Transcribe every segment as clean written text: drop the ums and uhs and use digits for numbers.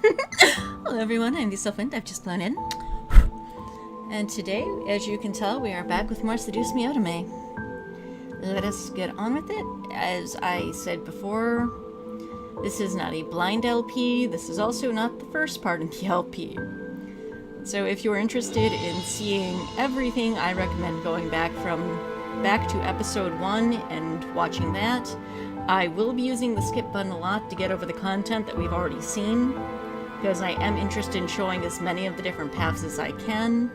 Hello everyone, I'm Lisa Flint. I've just flown in. And today, as you can tell, we are back with more Seduce Me Otome. Let us get on with it. As I said before, this is not a blind LP. This is also not the first part in the LP. So if you're interested in seeing everything, I recommend going back to episode 1 and watching that. I will be using the skip button a lot to get over the content that we've already seen, because I am interested in showing as many of the different paths as I can.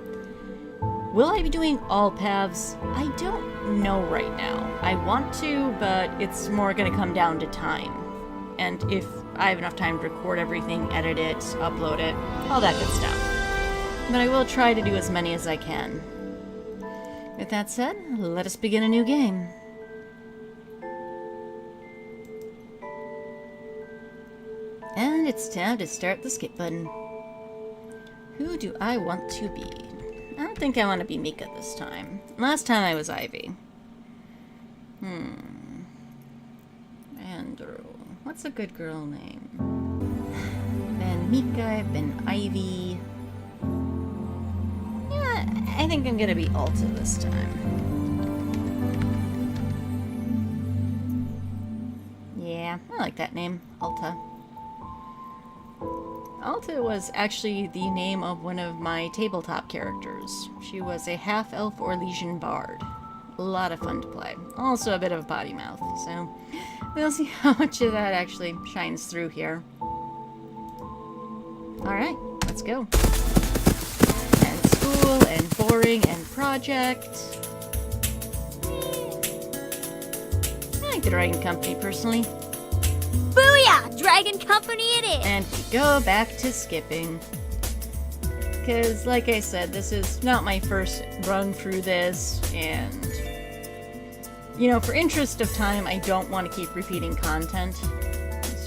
Will I be doing all paths? I don't know right now. I want to, but it's more going to come down to time. And if I have enough time to record everything, edit it, upload it, all that good stuff. But I will try to do as many as I can. With that said, let us begin a new game. And it's time to start the skip button. Who do I want to be? I don't think I want to be Mika this time. Last time I was Ivy. Andrew. What's a good girl name? Been Mika, I've been Ivy. Yeah, I think I'm gonna be Alta this time. Yeah, I like that name, Alta. Alta was actually the name of one of my tabletop characters. She was a half-elf Orlesian bard. A lot of fun to play. Also a bit of a potty mouth, so we'll see how much of that actually shines through here. Alright, let's go. And school, and boring, and project. I like the Dragon Company, personally. Booyah! Dragon Company it is! And we go back to skipping. Because, like I said, this is not my first run through this, and, you know, for interest of time, I don't want to keep repeating content.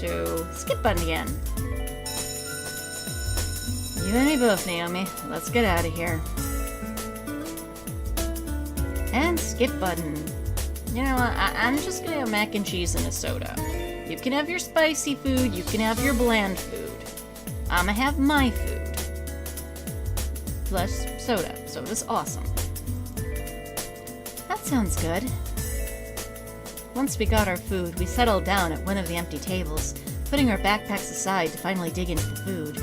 So, skip button again. You and me both, Naomi. Let's get out of here. And skip button. You know what, I'm just gonna have mac and cheese and a soda. You can have your spicy food, you can have your bland food. I'ma have my food. Plus soda. Soda's awesome. That sounds good. Once we got our food, we settled down at one of the empty tables, putting our backpacks aside to finally dig into the food.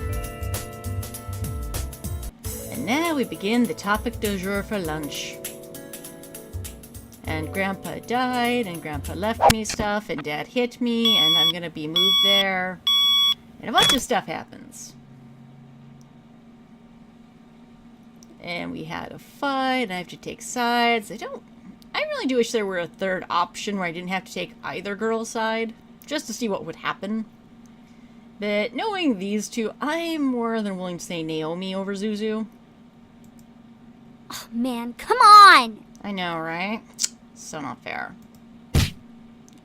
And now we begin the topic du jour for lunch. And Grandpa died, and Grandpa left me stuff, and Dad hit me, and I'm gonna be moved there. And a bunch of stuff happens. And we had a fight, and I have to take sides. I really do wish there were a third option where I didn't have to take either girl's side, just to see what would happen. But knowing these two, I'm more than willing to say Naomi over Zuzu. Oh man, come on! I know, right? So not fair.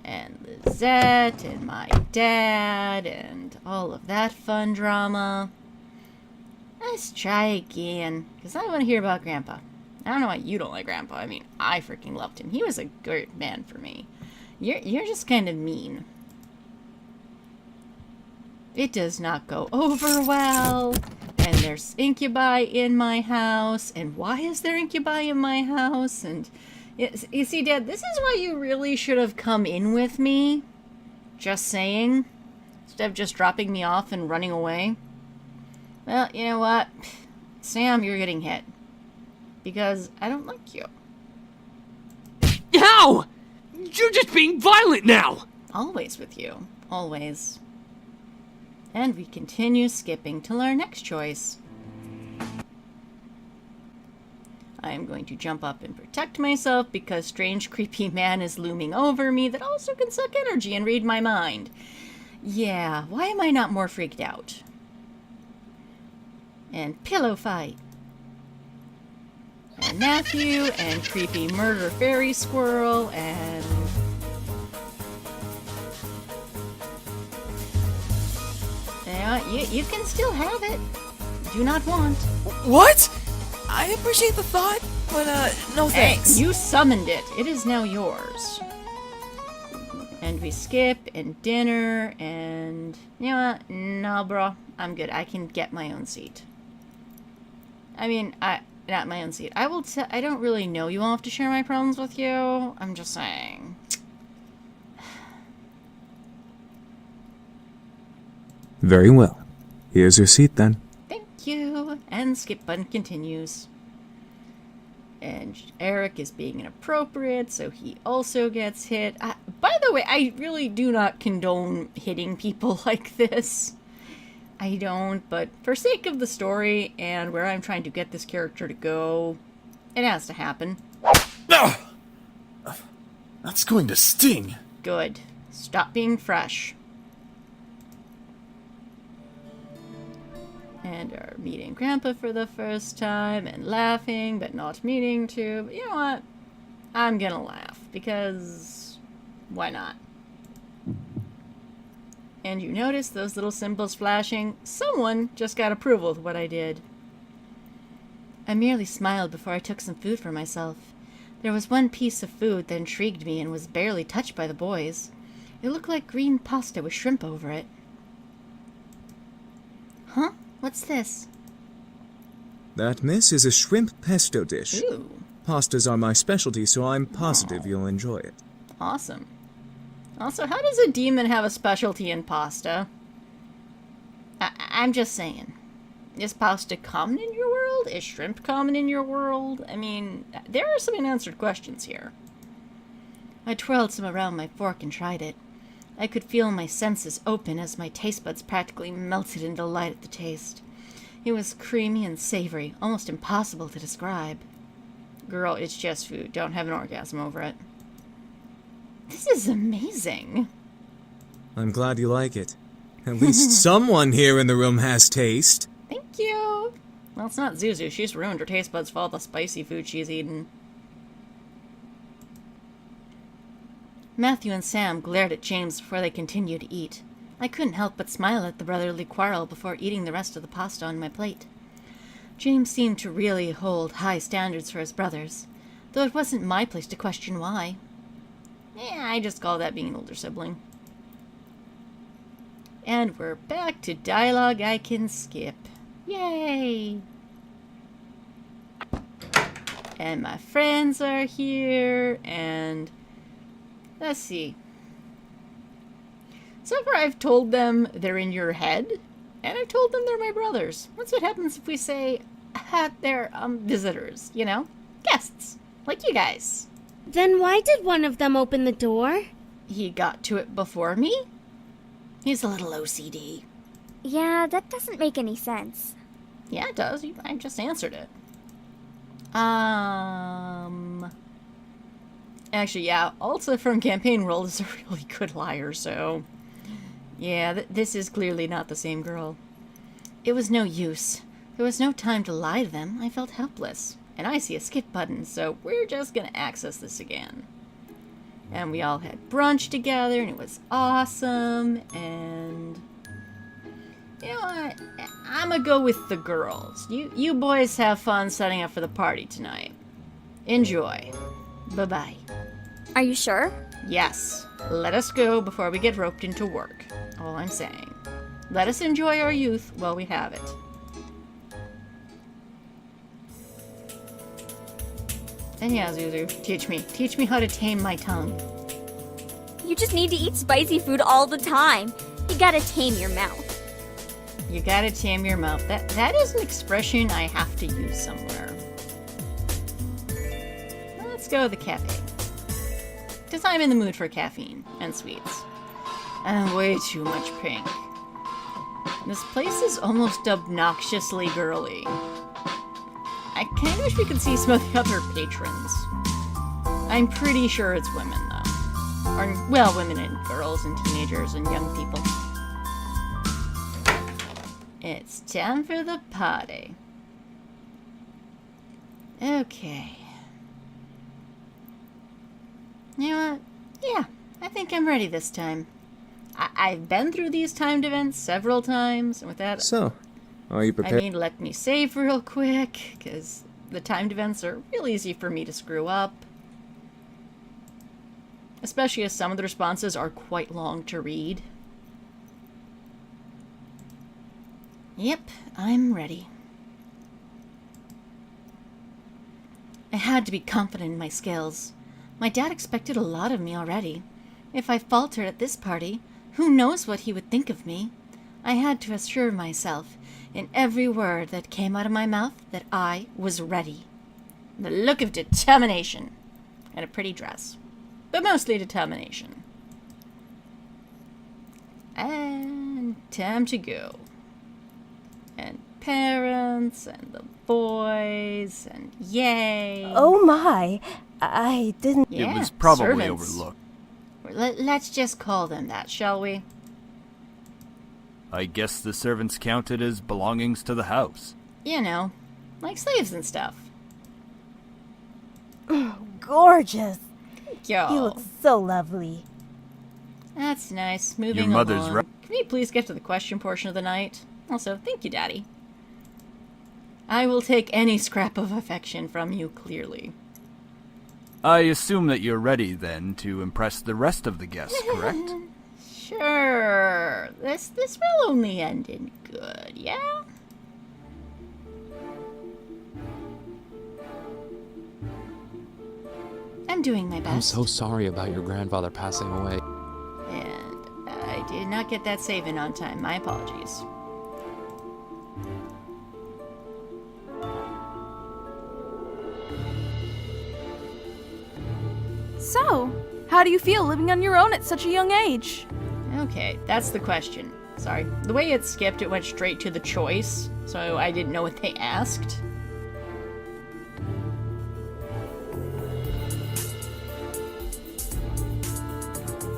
And Lizette, and my dad, and all of that fun drama. Let's try again, because I want to hear about Grandpa. I don't know why you don't like Grandpa. I mean, I freaking loved him. He was a great man for me. You're just kind of mean. It does not go over well. And there's incubi in my house. And why is there incubi in my house? And you see, Dad, this is why you really should have come in with me. Just saying. Instead of just dropping me off and running away. Well, you know what? Sam, you're getting hit. Because I don't like you. How? You're just being violent now! Always with you. Always. And we continue skipping till our next choice. I am going to jump up and protect myself because strange creepy man is looming over me that also can suck energy and read my mind. Yeah, why am I not more freaked out? And pillow fight. And Matthew, and creepy murder fairy squirrel, and... You can still have it. Do not want. What? I appreciate the thought, but no thanks. Hey, you summoned it. It is now yours. And we skip, and dinner, and... You know what? No, bro. I'm good. I can get my own seat. I mean, not my own seat. I don't really know you all have to share my problems with you. I'm just saying. Very well. Here's your seat then. Thank you. And skip button continues. And Eric is being inappropriate, so he also gets hit. By the way, I really do not condone hitting people like this. I don't, but for sake of the story and where I'm trying to get this character to go, it has to happen. Ugh! That's going to sting. Good. Stop being fresh. And are meeting Grandpa for the first time and laughing, but not meaning to. But you know what? I'm gonna laugh, because why not? And you notice those little symbols flashing? Someone just got approval of what I did. I merely smiled before I took some food for myself. There was one piece of food that intrigued me and was barely touched by the boys. It looked like green pasta with shrimp over it. Huh? What's this? That, miss, is a shrimp pesto dish. Ooh. Pastas are my specialty, so I'm positive you'll enjoy it. Awesome. Also, how does a demon have a specialty in pasta? I'm just saying. Is pasta common in your world? Is shrimp common in your world? I mean, there are some unanswered questions here. I twirled some around my fork and tried it. I could feel my senses open as my taste buds practically melted in delight at the taste. It was creamy and savory, almost impossible to describe. Girl, it's just food. Don't have an orgasm over it. This is amazing. I'm glad you like it. At least someone here in the room has taste. Thank you. Well, it's not Zuzu. She's ruined her taste buds for all the spicy food she's eaten. Matthew and Sam glared at James before they continued to eat. I couldn't help but smile at the brotherly quarrel before eating the rest of the pasta on my plate. James seemed to really hold high standards for his brothers, though it wasn't my place to question why. I just call that being an older sibling. And we're back to dialogue I can skip. Yay! And my friends are here, and... let's see. So far I've told them they're in your head, and I've told them they're my brothers. That's what happens if we say they're visitors, you know? Guests, like you guys. Then why did one of them open the door? He got to it before me. He's a little OCD. Yeah, that doesn't make any sense. Yeah, it does. I just answered it. Actually, yeah, Alta from Campaign World is a really good liar, so... yeah, this is clearly not the same girl. It was no use. There was no time to lie to them. I felt helpless. And I see a skip button, so we're just gonna access this again. And we all had brunch together, and it was awesome, and... you know what? I'm gonna go with the girls. You boys have fun setting up for the party tonight. Enjoy. Bye-bye. Are you sure? Yes. Let us go before we get roped into work. All I'm saying. Let us enjoy our youth while we have it. And yeah, Zuzu, teach me how to tame my tongue. You just need to eat spicy food all the time. You gotta tame your mouth. You gotta tame your mouth. That is an expression I have to use somewhere. Let's go to the cafe. Because I'm in the mood for caffeine and sweets. And way too much pink. This place is almost obnoxiously girly. I kind of wish we could see some of the other patrons. I'm pretty sure it's women, though. Or, well, women and girls and teenagers and young people. It's time for the party. Okay. You know what? Yeah, I think I'm ready this time. I've been through these timed events several times, and with that... So, are you I prepared? mean, let me save real quick, because the timed events are real easy for me to screw up. especially as some of the responses are quite long to read. Yep, I'm ready. I had to be confident in my skills. My dad expected a lot of me already. If I faltered at this party, who knows what he would think of me? I had to assure myself, in every word that came out of my mouth, that I was ready. The look of determination. And a pretty dress. But mostly determination. And time to go. And parents, and the boys, and yay. Oh my, I didn't... Yeah, It was probably servants. overlooked. Let's just call them that, shall we? I guess the servants counted as belongings to the house. You know, like slaves and stuff. Gorgeous. Yo. You look so lovely. That's nice. Moving Your mother's along. right. Can we please get to the question portion of the night? Also, thank you, Daddy. I will take any scrap of affection from you, clearly. I assume that you're ready, then, to impress the rest of the guests, correct? Sure. This will only end in good, yeah? I'm doing my best. I'm so sorry about your grandfather passing away. And I did not get that save in on time. My apologies. So, how do you feel living on your own at such a young age? Okay, that's the question. Sorry. The way it skipped, it went straight to the choice, so I didn't know what they asked.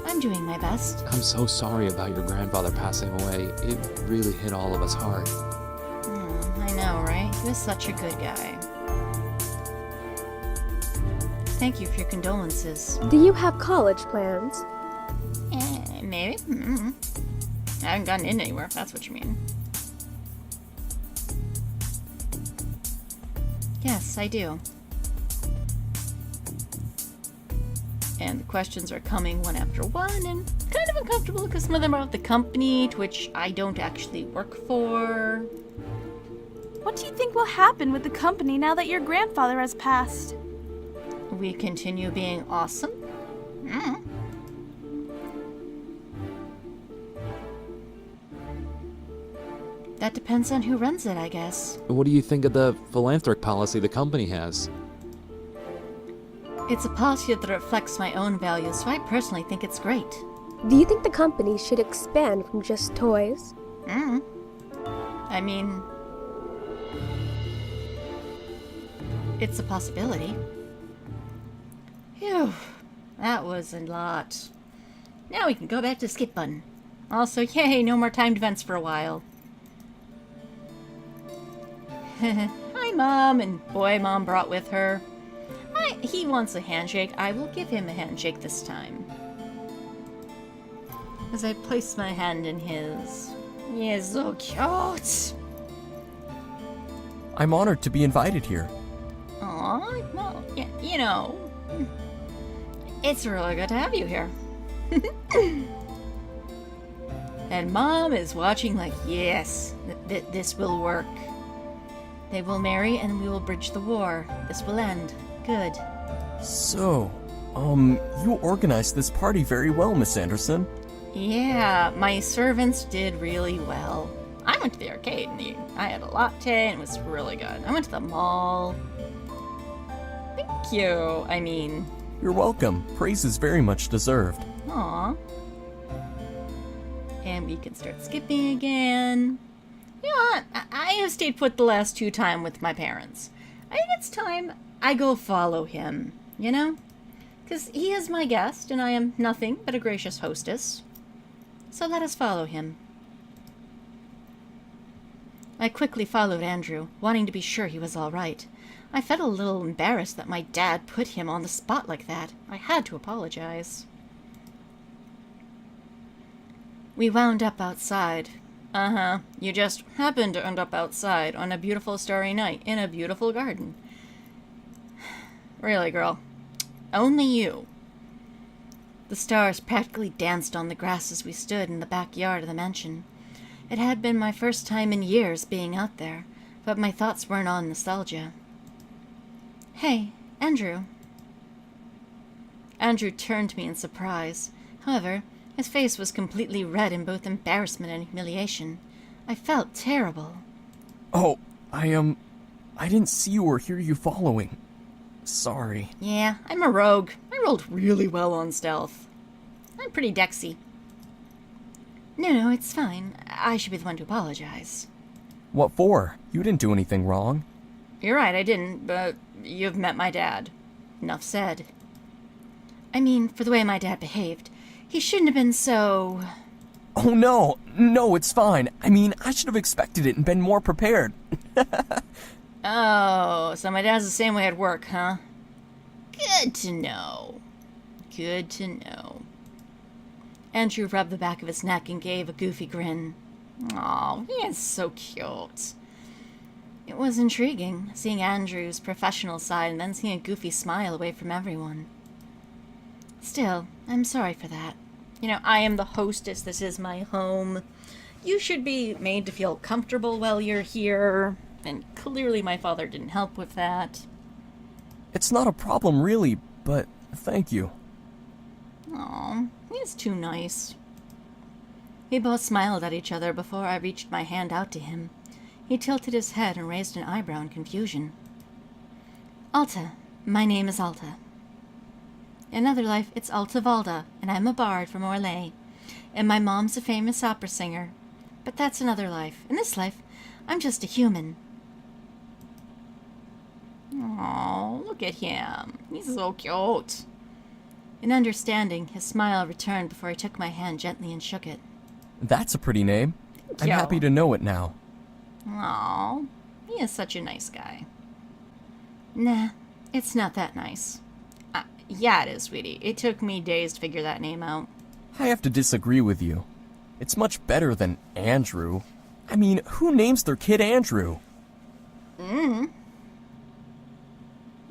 I'm doing my best. I'm so sorry about your grandfather passing away. It really hit all of us hard. I know, right? He was such a good guy. Thank you for your condolences. Do you have college plans? Maybe. I haven't gotten in anywhere, if that's what you mean. Yes, I do. And the questions are coming one after one, and kind of uncomfortable because some of them are about the company to which I don't actually work for. What do you think will happen with the company now that your grandfather has passed? We continue being awesome. That depends on who runs it, I guess. What do you think of the philanthropic policy the company has? It's a policy that reflects my own values, so I personally think it's great. Do you think the company should expand from just toys? I mean, it's a possibility. Phew, that was a lot. Now we can go back to the skip button. Also, yay, no more timed events for a while. Hi, Mom, and boy Mom brought with her. He wants a handshake. I will give him a handshake this time. As I place my hand in his. He is so cute. I'm honored to be invited here. Aw, well, yeah, you know. It's really good to have you here. And Mom is watching like, yes, this will work. They will marry and we will bridge the war. This will end. Good. So, you organized this party very well, Miss Anderson. Yeah, my servants did really well. I went to the arcade and I had a latte and it was really good. I went to the mall. Thank you. I mean... You're welcome. Praise is very much deserved. Aw. And we can start skipping again. You know what? I have stayed put the last 2 times with my parents. I think it's time I go follow him, you know? Because he is my guest and I am nothing but a gracious hostess. So let us follow him. I quickly followed Andrew, wanting to be sure he was all right. I felt a little embarrassed that my dad put him on the spot like that. I had to apologize. We wound up outside. You just happened to end up outside on a beautiful starry night in a beautiful garden. Really, girl. Only you. The stars practically danced on the grass as we stood in the backyard of the mansion. It had been my first time in years being out there, but my thoughts weren't on nostalgia. "Hey, Andrew." Andrew turned to me in surprise. However, his face was completely red in both embarrassment and humiliation. I felt terrible. Oh, I didn't see you or hear you following. Sorry. Yeah, I'm a rogue. I rolled really well on stealth. I'm pretty dexy. No, it's fine. I should be the one to apologize. What for? You didn't do anything wrong. You're right, I didn't, but you've met my dad. Enough said. I mean, for the way my dad behaved, he shouldn't have been so... Oh no, it's fine. I mean, I should have expected it and been more prepared. Oh, so my dad's the same way at work, huh? Good to know. Good to know. Andrew rubbed the back of his neck and gave a goofy grin. Aw, he is so cute. It was intriguing, seeing Andrew's professional side and then seeing a goofy smile away from everyone. Still, I'm sorry for that. You know, I am the hostess. This is my home. You should be made to feel comfortable while you're here. And clearly my father didn't help with that. It's not a problem really, but thank you. Aw, he's too nice. We both smiled at each other before I reached my hand out to him. He tilted his head and raised an eyebrow in confusion. Alta. My name is Alta. In another life, it's Alta Valda, and I'm a bard from Orlais. And my mom's a famous opera singer. But that's another life. In this life, I'm just a human. Oh, look at him. He's so cute. In understanding, his smile returned before he took my hand gently and shook it. That's a pretty name. I'm you. happy to know it now. Oh, he is such a nice guy. Nah, it's not that nice. Yeah, it is, sweetie. It took me days to figure that name out. I have to disagree with you. It's much better than Andrew. I mean, who names their kid Andrew?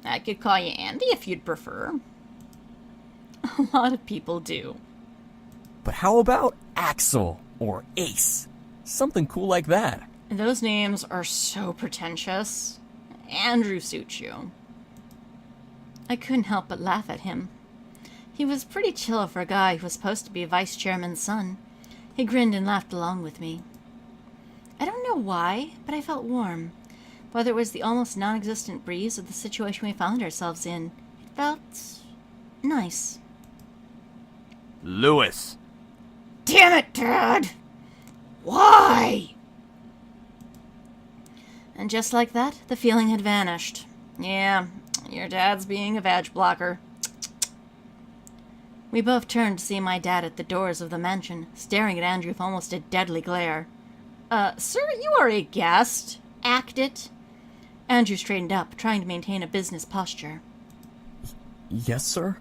I could call you Andy if you'd prefer. A lot of people do. But how about Axel or Ace? Something cool like that. Those names are so pretentious. Andrew suits you. I couldn't help but laugh at him. He was pretty chill for a guy who was supposed to be vice chairman's son. He grinned and laughed along with me. I don't know why, but I felt warm. Whether it was the almost non-existent breeze or the situation we found ourselves in, it felt nice. Lewis. Damn it, Dad! Why? And just like that, the feeling had vanished. Yeah, your dad's being a vag blocker. We both turned to see my dad at the doors of the mansion, staring at Andrew with almost a deadly glare. Sir, you are a guest. Act it. Andrew straightened up, trying to maintain a business posture. Yes, sir?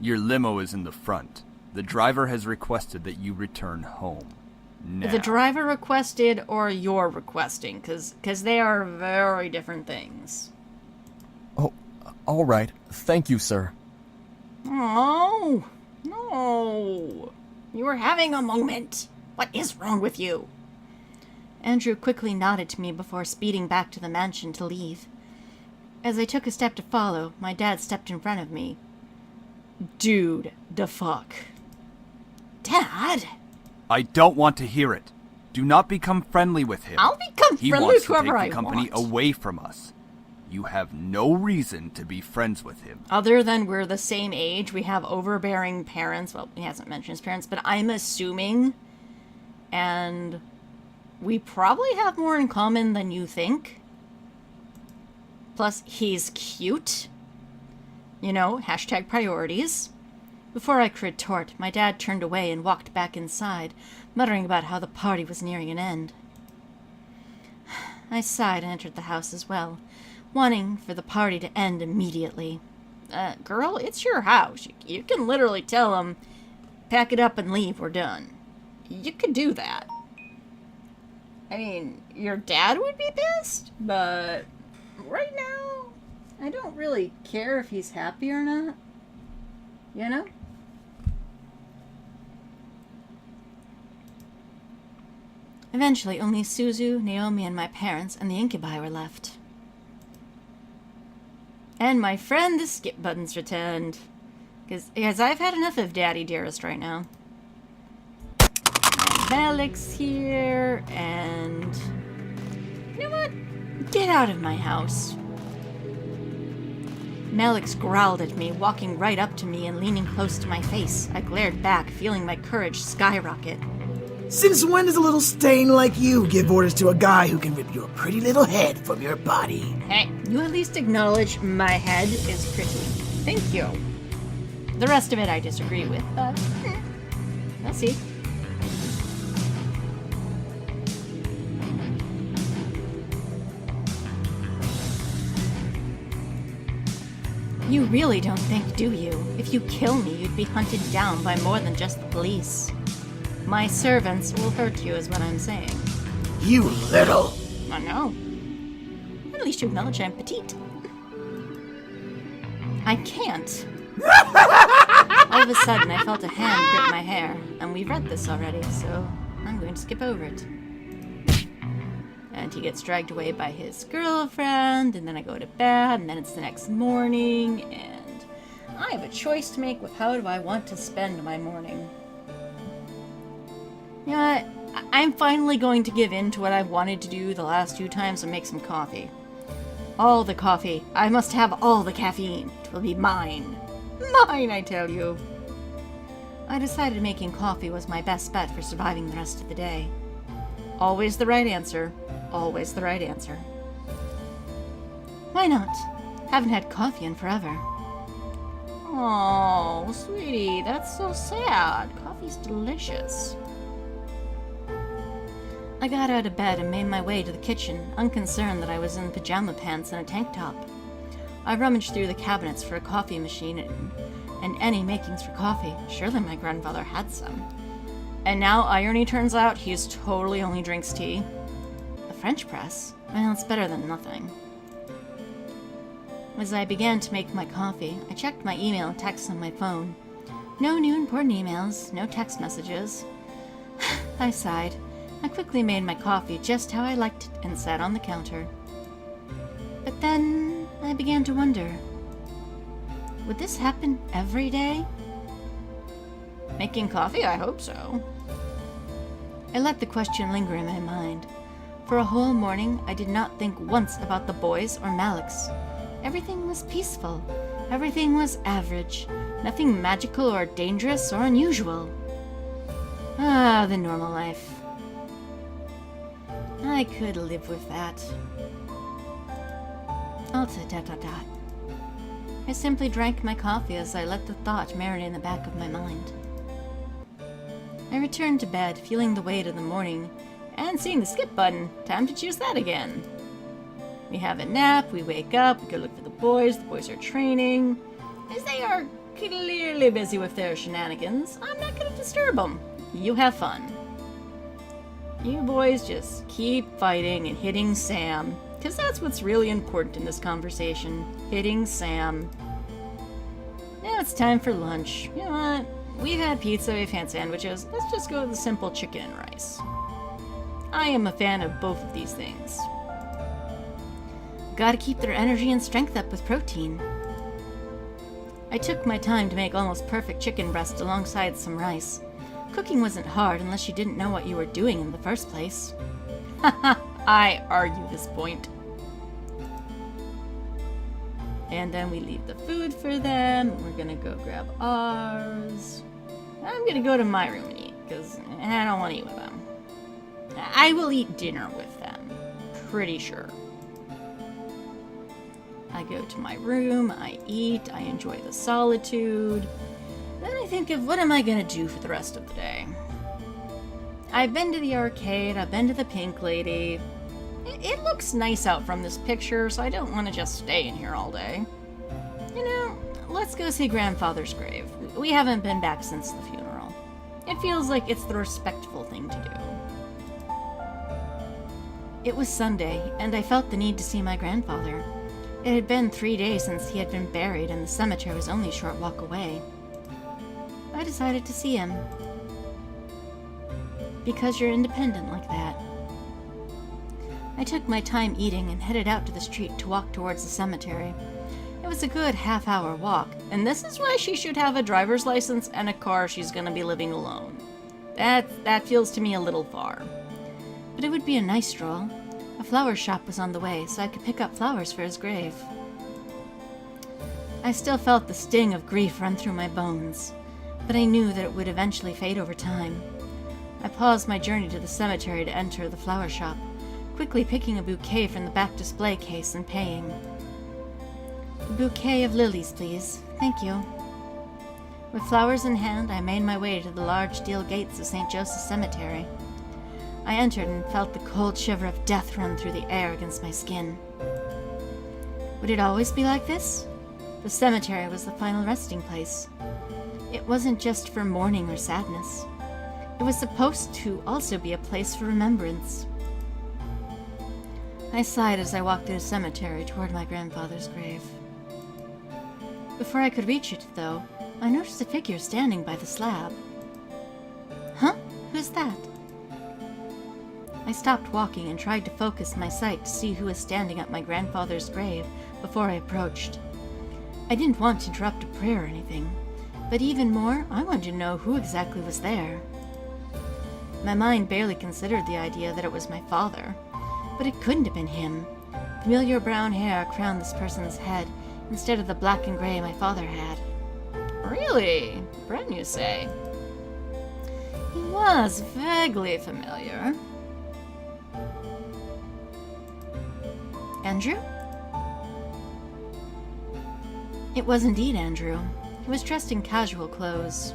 Your limo is in the front. The driver has requested that you return home. Now. The driver requested or you're requesting? Because they are very different things. Oh, all right. Thank you, sir. Oh, no. You were having a moment. What is wrong with you? Andrew quickly nodded to me before speeding back to the mansion to leave. As I took a step to follow, my dad stepped in front of me. Dude, the fuck. Dad? I don't want to hear it. Do not become friendly with him. I'll become He friendly wants with to take whoever the I company want. away from us. You have no reason to be friends with him. Other than we're the same age, we have overbearing parents. Well, he hasn't mentioned his parents, but I'm assuming. And we probably have more in common than you think. Plus, he's cute. You know, hashtag priorities. Before I could retort, my dad turned away and walked back inside, muttering about how the party was nearing an end. I sighed and entered the house as well, wanting for the party to end immediately. Girl, it's your house. You can literally tell them, pack it up and leave, we're done. You could do that. I mean, your dad would be pissed, but right now, I don't really care if he's happy or not. you know? Eventually, only Suzu, Naomi, and my parents and the incubi were left. And my friend, the skip button's returned. Because I've had enough of Daddy Dearest right now. And Malik's here, and... You know what? Get out of my house. Malik's growled at me, walking right up to me and leaning close to my face. I glared back, feeling my courage skyrocket. Since when does a little stain like you give orders to a guy who can rip your pretty little head from your body? Hey, you at least acknowledge my head is pretty. Thank you. The rest of it I disagree with, but we'll see. You really don't think, do you? If you kill me, you'd be hunted down by more than just the police. My servants will hurt you, is what I'm saying. You little... I know. At least you acknowledge I'm petite. I can't. All of a sudden, I felt a hand grip my hair, and we've read this already, so I'm going to skip over it. And he gets dragged away by his girlfriend, and then I go to bed, and then it's the next morning, and I have a choice to make with how do I want to spend my morning. You know what? I'm finally going to give in to what I've wanted to do the last 2 times and make some coffee. All the coffee. I must have all the caffeine. It will be mine. Mine, I tell you. I decided making coffee was my best bet for surviving the rest of the day. Always the right answer. Always the right answer. Why not? Haven't had coffee in forever. Oh, sweetie, that's so sad. Coffee's delicious. I got out of bed and made my way to the kitchen, unconcerned that I was in pajama pants and a tank top. I rummaged through the cabinets for a coffee machine and any makings for coffee. Surely my grandfather had some. And now irony turns out he's totally only drinks tea. A French press? Well, it's better than nothing. As I began to make my coffee, I checked my email and texts on my phone. No new important emails, no text messages. I sighed. I quickly made my coffee just how I liked it and sat on the counter. But then I began to wonder, would this happen every day? Making coffee? I hope so. I let the question linger in my mind. For a whole morning, I did not think once about the boys or Malik's. Everything was peaceful. Everything was average. Nothing magical or dangerous or unusual. Ah, the normal life. I could live with that. Alta ... I simply drank my coffee as I let the thought marinate in the back of my mind. I returned to bed, feeling the weight of the morning, and seeing the skip button. Time to choose that again. We have a nap, we wake up, we go look for the boys are training. As they are clearly busy with their shenanigans, I'm not gonna disturb them. You have fun. You boys just keep fighting and hitting Sam, because that's what's really important in this conversation. Hitting Sam. Now it's time for lunch. You know what? We've had pizza, we've had sandwiches. Let's just go with the simple chicken and rice. I am a fan of both of these things. Gotta keep their energy and strength up with protein. I took my time to make almost perfect chicken breast alongside some rice. Cooking wasn't hard unless you didn't know what you were doing in the first place. Haha, I argue this point. And then we leave the food for them. We're gonna go grab ours. I'm gonna go to my room and eat, because I don't want to eat with them. I will eat dinner with them. Pretty sure. I go to my room, I eat, I enjoy the solitude. Then I think of what am I gonna do for the rest of the day. I've been to the arcade, I've been to the Pink Lady. It looks nice out from this picture, so I don't want to just stay in here all day. You know, let's go see Grandfather's grave. We haven't been back since the funeral. It feels like it's the respectful thing to do. It was Sunday, and I felt the need to see my grandfather. It had been 3 days since he had been buried, and the cemetery was only a short walk away. decided to see him. Because you're independent like that. I took my time eating and headed out to the street to walk towards the cemetery. It was a good half-hour walk, and this is why she should have a driver's license and a car she's gonna be living alone. That feels to me a little far. But it would be a nice stroll. A flower shop was on the way, so I could pick up flowers for his grave. I still felt the sting of grief run through my bones, but I knew that it would eventually fade over time. I paused my journey to the cemetery to enter the flower shop, quickly picking a bouquet from the back display case and paying. A bouquet of lilies, please. Thank you. With flowers in hand, I made my way to the large steel gates of St. Joseph's Cemetery. I entered and felt the cold shiver of death run through the air against my skin. Would it always be like this? The cemetery was the final resting place. It wasn't just for mourning or sadness. It was supposed to also be a place for remembrance. I sighed as I walked through the cemetery toward my grandfather's grave. Before I could reach it, though, I noticed a figure standing by the slab. Huh? Who's that? I stopped walking and tried to focus my sight to see who was standing at my grandfather's grave before I approached. I didn't want to interrupt a prayer or anything, but even more, I wanted to know who exactly was there. My mind barely considered the idea that it was my father, but it couldn't have been him. Familiar brown hair crowned this person's head instead of the black and gray my father had. Really? Bren, you say? He was vaguely familiar. Andrew? It was indeed Andrew. He was dressed in casual clothes.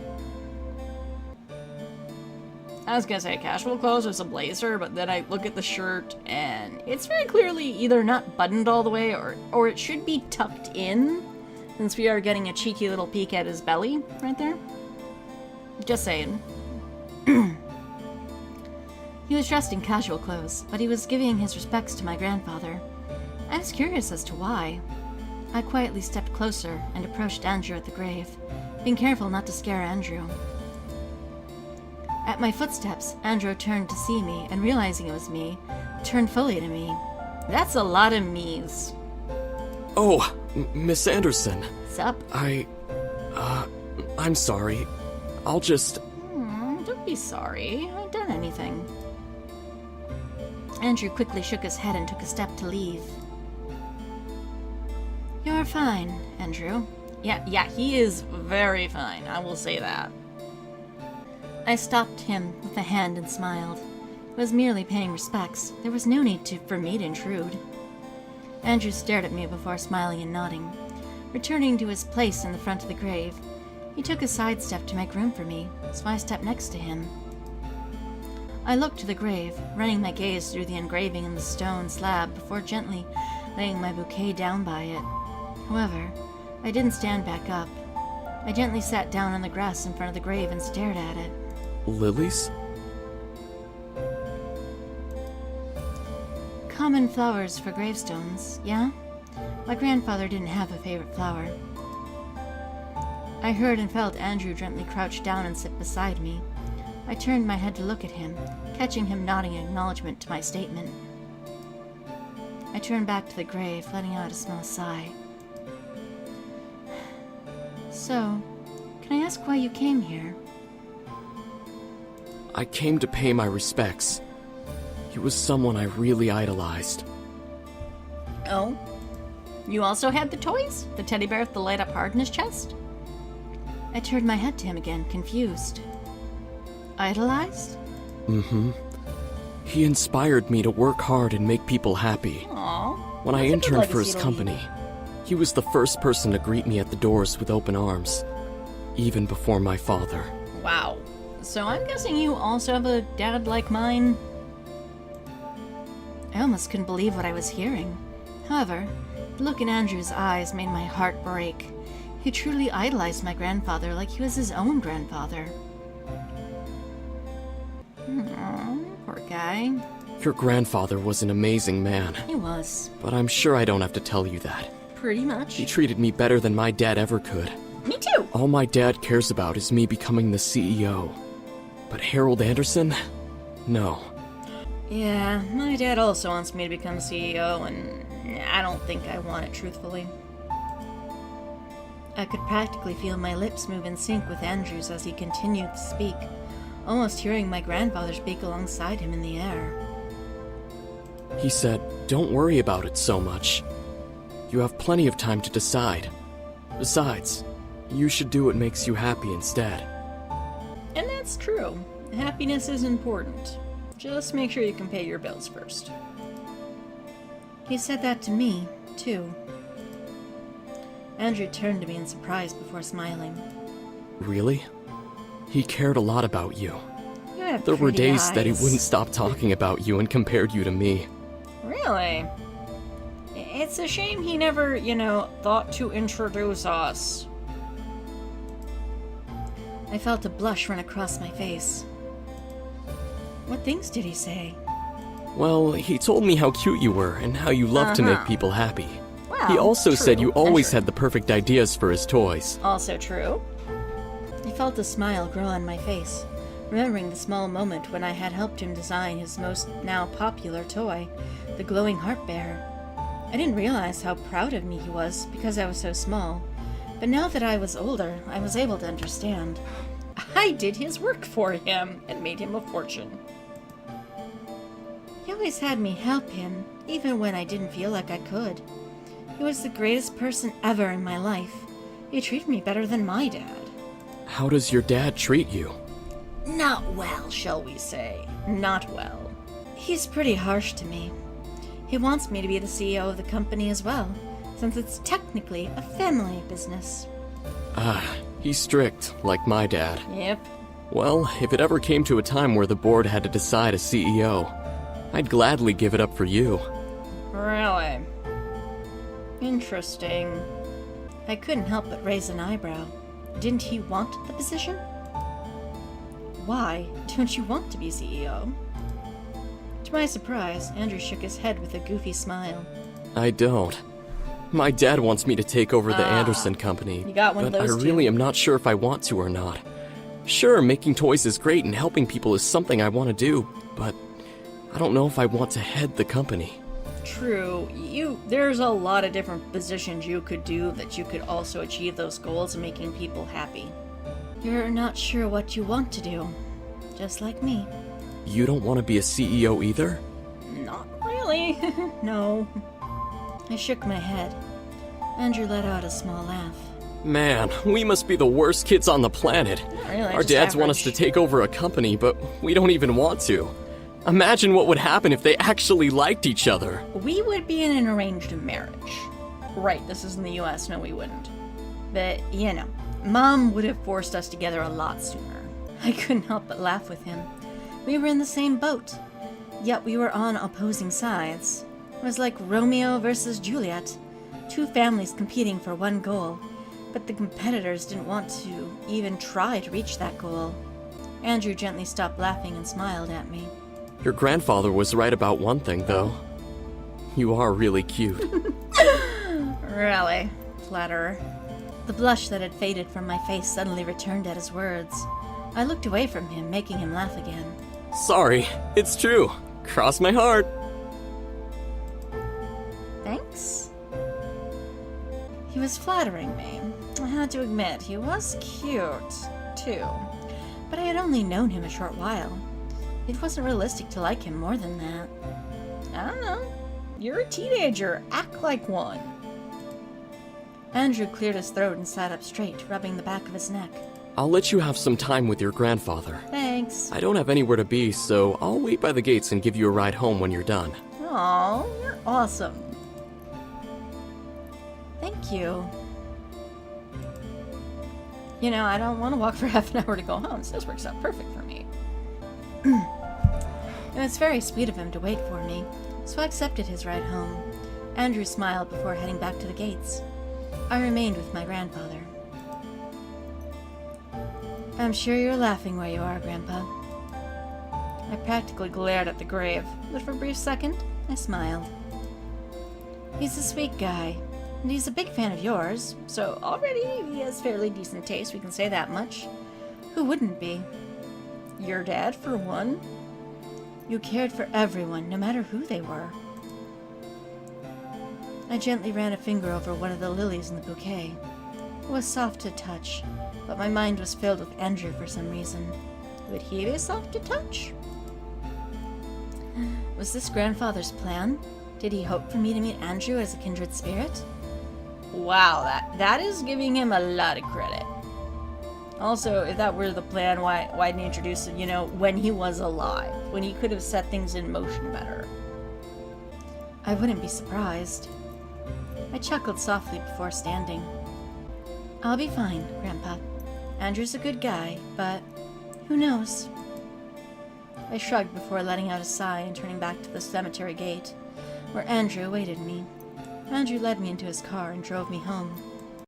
I was gonna say casual clothes with a blazer, but then I look at the shirt and it's very clearly either not buttoned all the way or it should be tucked in, since we are getting a cheeky little peek at his belly right there. Just saying. He was dressed in casual clothes, but he was giving his respects to my grandfather. I was curious as to why. I quietly stepped closer and approached Andrew at the grave, being careful not to scare Andrew. At my footsteps, Andrew turned to see me, and realizing it was me, turned fully to me. That's a lot of me's. Oh, Miss Anderson. Sup? I'm sorry. I'll just... Don't be sorry. I haven't done anything. Andrew quickly shook his head and took a step to leave. You're fine, Andrew. Yeah, he is very fine, I will say that. I stopped him with a hand and smiled. I was merely paying respects. There was no need for me to intrude. Andrew stared at me before smiling and nodding. Returning to his place in the front of the grave, he took a sidestep to make room for me, so I stepped next to him. I looked to the grave, running my gaze through the engraving in the stone slab before gently laying my bouquet down by it. However, I didn't stand back up. I gently sat down on the grass in front of the grave and stared at it. Lilies? Common flowers for gravestones, yeah? My grandfather didn't have a favorite flower. I heard and felt Andrew gently crouch down and sit beside me. I turned my head to look at him, catching him nodding in acknowledgement to my statement. I turned back to the grave, letting out a small sigh. So, can I ask why you came here? I came to pay my respects. He was someone I really idolized. Oh? You also had the toys? The teddy bear with the light-up heart in his chest? I turned my head to him again, confused. Idolized? Mm-hmm. He inspired me to work hard and make people happy. Aww. When I interned for his company, he was the first person to greet me at the doors with open arms, even before my father. Wow. So I'm guessing you also have a dad like mine? I almost couldn't believe what I was hearing. However, the look in Andrew's eyes made my heart break. He truly idolized my grandfather like he was his own grandfather. Poor guy. Your grandfather was an amazing man. He was. But I'm sure I don't have to tell you that. Pretty much. He treated me better than my dad ever could. Me too. All my dad cares about is me becoming the CEO. But Harold Anderson? No. Yeah, my dad also wants me to become CEO, and I don't think I want it, truthfully. I could practically feel my lips move in sync with Andrew's as he continued to speak, almost hearing my grandfather speak alongside him in the air. He said, "Don't worry about it so much. You have plenty of time to decide. Besides, you should do what makes you happy instead." And that's true. Happiness is important. Just make sure you can pay your bills first. He said that to me, too. Andrew turned to me in surprise before smiling. Really? He cared a lot about you. You have There were pretty days that he eyes. wouldn't stop talking about you and compared you to me. Really? It's a shame he never, thought to introduce us. I felt a blush run across my face. What things did he say? Well, he told me how cute you were and how you love to make people happy. Well, He also said true you always and true. had the perfect ideas for his toys. Also true. I felt a smile grow on my face, remembering the small moment when I had helped him design his most now popular toy, the glowing heart bear. I didn't realize how proud of me he was because I was so small, but now that I was older, I was able to understand. I did his work for him and made him a fortune. He always had me help him, even when I didn't feel like I could. He was the greatest person ever in my life. He treated me better than my dad. How does your dad treat you? Not well, shall we say. Not well. He's pretty harsh to me. He wants me to be the CEO of the company as well, since it's technically a family business. He's strict, like my dad. Yep. Well, if it ever came to a time where the board had to decide a CEO, I'd gladly give it up for you. Really? Interesting. I couldn't help but raise an eyebrow. Didn't he want the position? Why don't you want to be CEO? To my surprise, Andrew shook his head with a goofy smile. I don't. My dad wants me to take over the Anderson company, you got one of but I those really two. am not sure if I want to or not. Sure, making toys is great and helping people is something I want to do, but I don't know if I want to head the company. True. There's a lot of different positions you could do that you could also achieve those goals of making people happy. You're not sure what you want to do. Just like me. You don't want to be a CEO either? Not really. No. I shook my head. Andrew let out a small laugh. Man, we must be the worst kids on the planet. Not really, Our just dads want us to average. take over a company, but we don't even want to. Imagine what would happen if they actually liked each other. We would be in an arranged marriage. Right, this is in the US, no we wouldn't. But, Mom would have forced us together a lot sooner. I couldn't help but laugh with him. We were in the same boat, yet we were on opposing sides. It was like Romeo versus Juliet, two families competing for one goal, but the competitors didn't want to even try to reach that goal. Andrew gently stopped laughing and smiled at me. Your grandfather was right about one thing, though. You are really cute. Really? Flatterer. The blush that had faded from my face suddenly returned at his words. I looked away from him, making him laugh again. Sorry, it's true. Cross my heart. Thanks? He was flattering me. I had to admit, he was cute, too. But I had only known him a short while. It wasn't realistic to like him more than that. I don't know. You're a teenager. Act like one. Andrew cleared his throat and sat up straight, rubbing the back of his neck. I'll let you have some time with your grandfather. Thanks. I don't have anywhere to be, so I'll wait by the gates and give you a ride home when you're done. Aw, you're awesome. Thank you. I don't want to walk for half an hour to go home, so this works out perfect for me. It was very sweet of him to wait for me, so I accepted his ride home. Andrew smiled before heading back to the gates. I remained with my grandfather. I'm sure you're laughing where you are, Grandpa. I practically glared at the grave, but for a brief second, I smiled. He's a sweet guy. And he's a big fan of yours, so already he has fairly decent taste, we can say that much. Who wouldn't be? Your dad, for one. You cared for everyone, no matter who they were. I gently ran a finger over one of the lilies in the bouquet. It was soft to touch, but my mind was filled with Andrew for some reason. Would he be soft to touch? Was this grandfather's plan? Did he hope for me to meet Andrew as a kindred spirit? Wow, that is giving him a lot of credit. Also, if that were the plan, why didn't he introduce him, when he was alive? When he could have set things in motion better? I wouldn't be surprised. I chuckled softly before standing. I'll be fine, Grandpa. Andrew's a good guy, but who knows? I shrugged before letting out a sigh and turning back to the cemetery gate, where Andrew awaited me. Andrew led me into his car and drove me home.